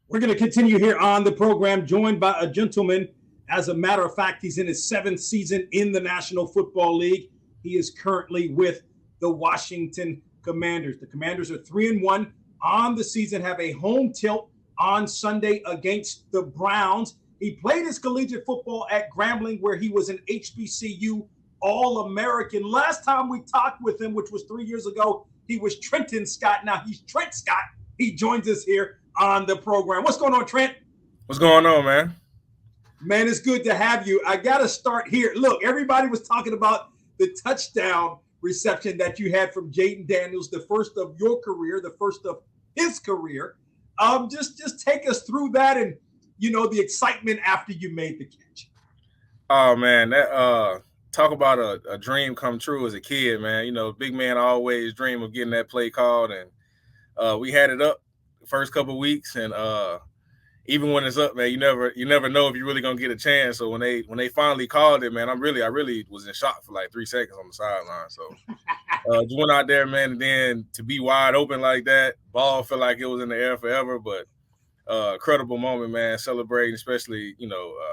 We're going to continue here on the program, joined by a gentleman. As a matter of fact, he's in his seventh season in the National Football League. He is currently with the Washington Commanders. The Commanders are 3-1 on the season, have a home tilt on Sunday against the Browns. He played his collegiate football at Grambling, where he was an HBCU All-American. Last time we talked with him, which was 3 years ago, he was Trenton Scott. Now he's Trent Scott. He joins us here on the program. What's going on, Trent? What's going on, man? Man, it's good to have you. I got to start here. Look, everybody was talking about the touchdown reception that you had from Jaden Daniels, the first of your career, the first of his career. Just take us through that and, the excitement after you made the catch. Oh, man, that talk about a dream come true as a kid, man. Big man always dream of getting that play called, and we had it up the first couple of weeks, and even when it's up, man, you never know if you're really gonna get a chance. So when they finally called it, man, I really was in shock for like 3 seconds on the sideline. So just went out there, man, and then to be wide open like that, ball felt like it was in the air forever. But incredible moment, man. Celebrating, especially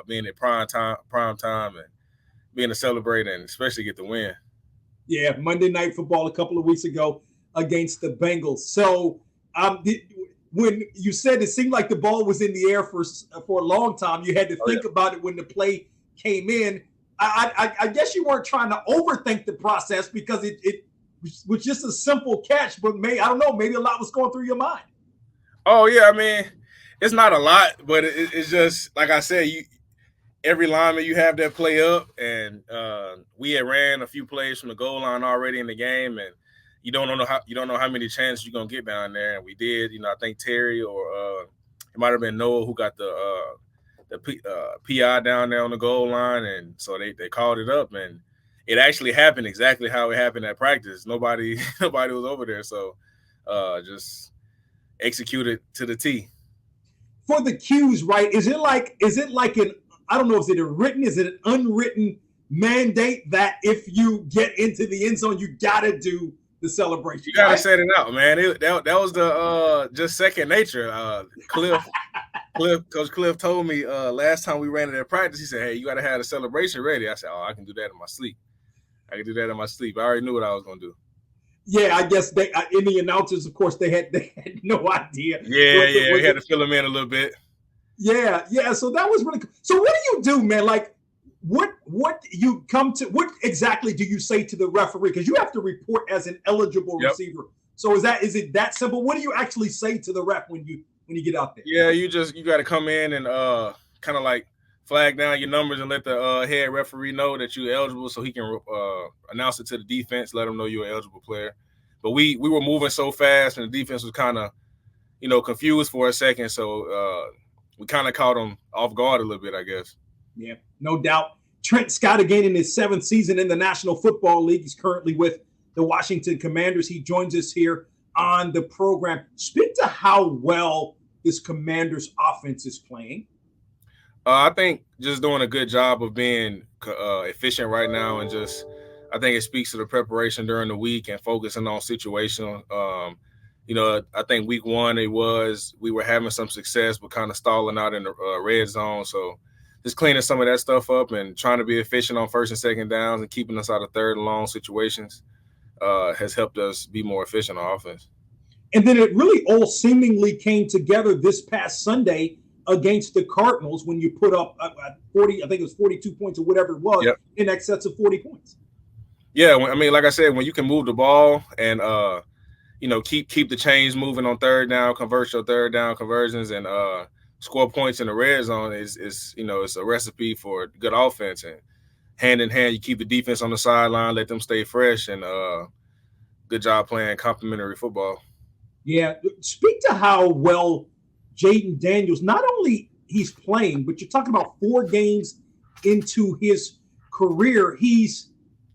being at prime time, and being to celebrate and especially get the win. Yeah, Monday Night Football a couple of weeks ago against the Bengals. So when you said it seemed like the ball was in the air for a long time, you had to think about it when the play came in. I guess you weren't trying to overthink the process because it was just a simple catch, but maybe a lot was going through your mind. Oh yeah, I mean, it's not a lot, but it's just like I said, every lineman you have that play up, and we had ran a few plays from the goal line already in the game, and you don't know how many chances you're gonna get down there, and we did. I think Terry or it might have been Noah who got the PI down there on the goal line, and so they called it up, and it actually happened exactly how it happened at practice. Nobody was over there, so just executed to the T. For the cues, right? Is it like an, I don't know, is it an unwritten mandate that if you get into the end zone, you gotta do the celebration? You gotta set it out, man. That was the just second nature. Coach Cliff told me last time we ran it at practice, he said, "Hey, you gotta have the celebration ready." I said, "Oh, I can do that in my sleep. I already knew what I was gonna do." Yeah, I guess they in the announcers, of course, they had no idea. Yeah, we had to fill them in a little bit. Yeah. So that was really cool. So what do you do, man? Like, what you come to? What exactly do you say to the referee? Because you have to report as an eligible receiver. So is it that simple? What do you actually say to the ref when you get out there? Yeah, you got to come in and kind of like flag down your numbers and let the head referee know that you're eligible, so he can announce it to the defense, let them know you're an eligible player. But we were moving so fast, and the defense was kind of confused for a second, so we kind of caught them off guard a little bit, I guess. Yeah, no doubt. Trent Scott, again, in his seventh season in the National Football League. He's currently with the Washington Commanders. He joins us here on the program. Speak to how well this Commanders offense is playing. I think just doing a good job of being efficient right now, and just I think it speaks to the preparation during the week and focusing on situational. I think week one we were having some success, but kind of stalling out in the red zone. So just cleaning some of that stuff up and trying to be efficient on first and second downs and keeping us out of third and long situations has helped us be more efficient on offense. And then it really all seemingly came together this past Sunday against the Cardinals when you put up 40, I think it was 42 points or whatever it was, in excess of 40 points. Yeah, I mean, like I said, when you can move the ball and keep the chains moving on third down, convert your third down conversions, and score points in the red zone is it's a recipe for good offense. And hand in hand, you keep the defense on the sideline, let them stay fresh, and good job playing complementary football. Yeah, speak to how well Jaden Daniels, not only he's playing, but you're talking about 4 games into his career. He's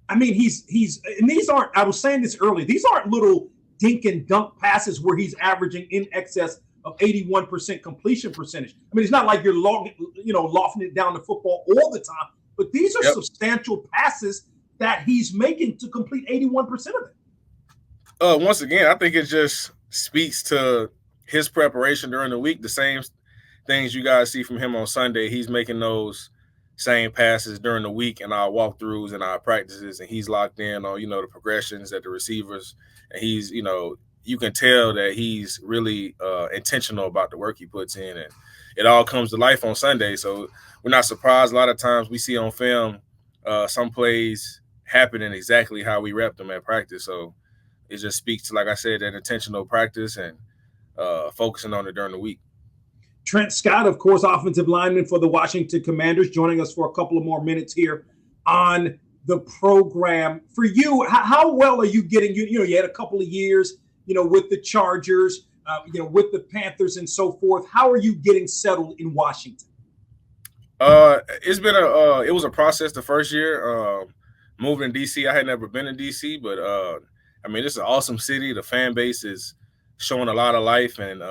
and these aren't, I was saying this earlier, these aren't little dink and dunk passes where he's averaging in excess of 81% completion percentage. I mean, it's not like you're lofting it down the football all the time, but these are substantial passes that he's making to complete 81% of it. Once again, I think it just speaks to his preparation during the week. The same things you guys see from him on Sunday, he's making those same passes during the week in our walkthroughs and our practices, and he's locked in on, the progressions at the receivers, and he's, you can tell that he's really intentional about the work he puts in, and it all comes to life on Sunday. So we're not surprised. A lot of times we see on film some plays happening exactly how we rep them at practice. So it just speaks to, like I said, that intentional practice and focusing on it during the week. Trent Scott, of course, offensive lineman for the Washington Commanders, joining us for a couple of more minutes here on the program. For you, how well are you getting? You had a couple of years, with the Chargers, with the Panthers and so forth. How are you getting settled in Washington? It's been it was a process the first year. Moving to DC, I had never been in DC, but this is an awesome city. The fan base is showing a lot of life and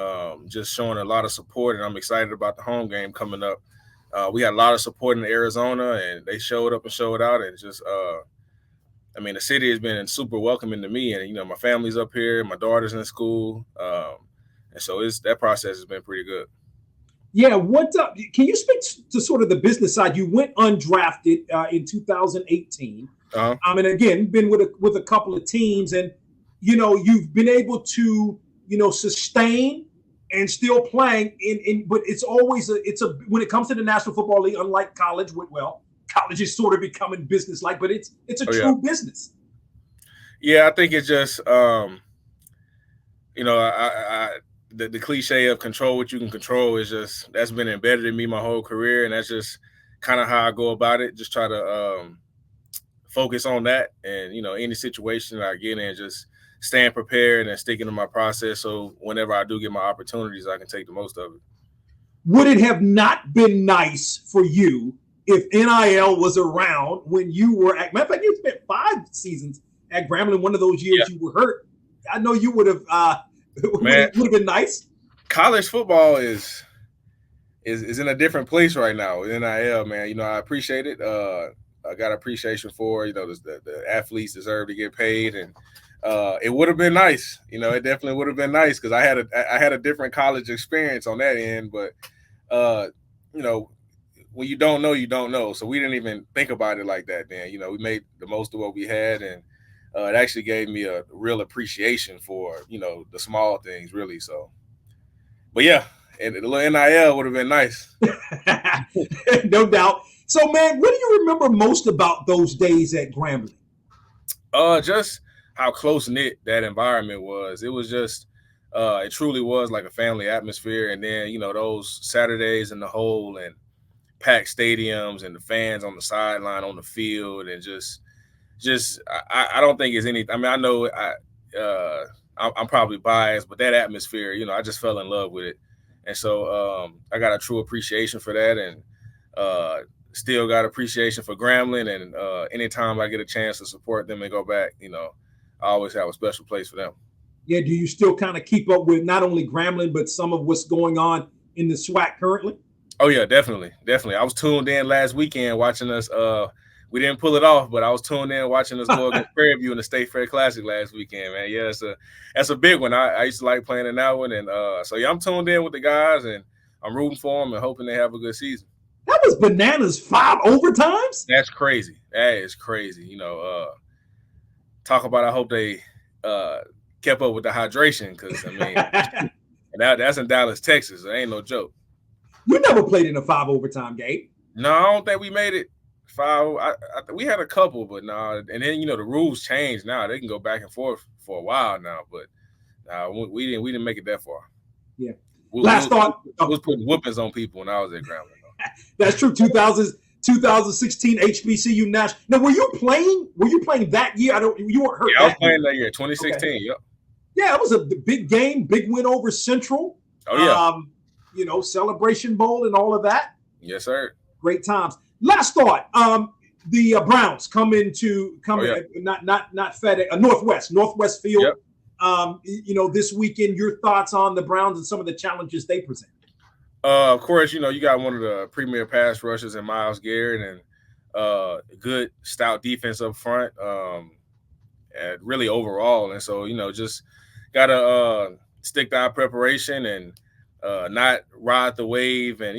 just showing a lot of support, and I'm excited about the home game coming up. We had a lot of support in Arizona, and they showed up and showed out, and just the city has been super welcoming to me, and my family's up here, my daughter's in school, and so that process has been pretty good. Yeah, can you speak to sort of the business side? You went undrafted in 2018, and again, been with a couple of teams, and you've been able to sustain and still playing but it's always when it comes to the National Football League, unlike college, college is sort of becoming business-like, but it's a true business. Yeah, I think it's just the cliche of control what you can control is just, that's been embedded in me my whole career, and that's just kind of how I go about it. Just try to focus on that, and any situation that I get in, just staying prepared and sticking to my process, so whenever I do get my opportunities, I can take the most of it. Would it have not been nice for you if NIL was around when you were at, matter of fact, you spent 5 seasons at Grambling, one of those years you were hurt? I know you would have would have been nice. College football is in a different place right now with NIL, man. I appreciate it. I got appreciation for the athletes deserve to get paid, and it would have been nice. It definitely would have been nice, because I had a different college experience on that end. But when you don't know, you don't know. So we didn't even think about it like that then. We made the most of what we had, and it actually gave me a real appreciation for the small things, really. So, but yeah, and the little NIL would have been nice. No doubt. So, man, what do you remember most about those days at Grambling? Just how close-knit that environment was. It was just, it truly was like a family atmosphere. And then, those Saturdays in the hole and packed stadiums and the fans on the sideline, on the field, and just I don't think it's any. I know I'm probably biased, but that atmosphere, I just fell in love with it. And so I got a true appreciation for that, and still got appreciation for Grambling. And anytime I get a chance to support them and go back, I always have a special place for them. Yeah, do you still kind of keep up with not only Grambling, but some of what's going on in the SWAC currently? Oh, yeah, definitely. I was tuned in last weekend watching us. We didn't pull it off, but I was tuned in watching us go against Prairie View in the State Fair Classic last weekend, man. Yeah, that's a big one. I used to like playing in that one. And so, yeah, I'm tuned in with the guys, and I'm rooting for them and hoping they have a good season. That was bananas. 5 overtimes? That's crazy. That is crazy. Talk about, I hope they kept up with the hydration, because, and that's in Dallas, Texas. It ain't no joke. You never played in a 5 overtime game. No, I don't think we made it 5. We had a couple, but no. And then, the rules changed now. They can go back and forth for a while now, but we didn't make it that far. Yeah. Last thought. I was putting whoopings on people when I was at Grambling. That's true. 2016 HBCU National. Now, were you playing that year? You weren't hurt. Yeah, I was playing that year, 2016. Okay. Yep. Yeah, it was a big game, big win over Central. Oh yeah. Celebration Bowl and all of that. Yes, sir. Great times. Last thought. The Browns come in, not FedEx, Northwest Field. Yep. This weekend. Your thoughts on the Browns and some of the challenges they present? Of course, you got one of the premier pass rushers in Myles Garrett, and good stout defense up front, and really overall. And so, just gotta stick to our preparation and not ride the wave and,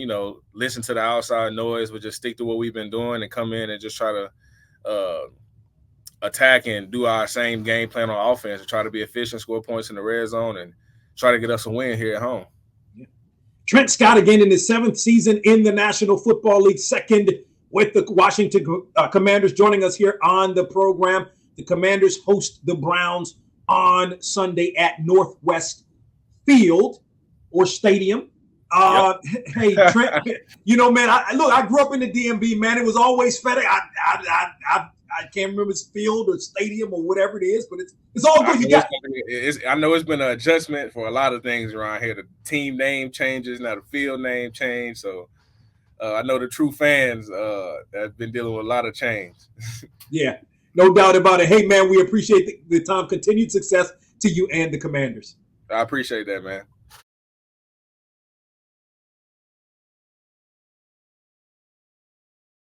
listen to the outside noise, but just stick to what we've been doing and come in and just try to attack and do our same game plan on offense and try to be efficient, score points in the red zone, and try to get us a win here at home. Trent Scott again in his 7th season in the National Football League, second with the Washington Commanders, joining us here on the program. The Commanders host the Browns on Sunday at Northwest Field or Stadium. Yep. Hey, Trent, man, I grew up in the DMV, man. It was always FedEx. I can't remember it's field or stadium or whatever it is, but it's all good. I know it's been an adjustment for a lot of things around here. The team name changes, now the field name changed. So I know the true fans have been dealing with a lot of change. Yeah, no doubt about it. Hey, man, we appreciate the time. Continued success to you and the Commanders. I appreciate that, man.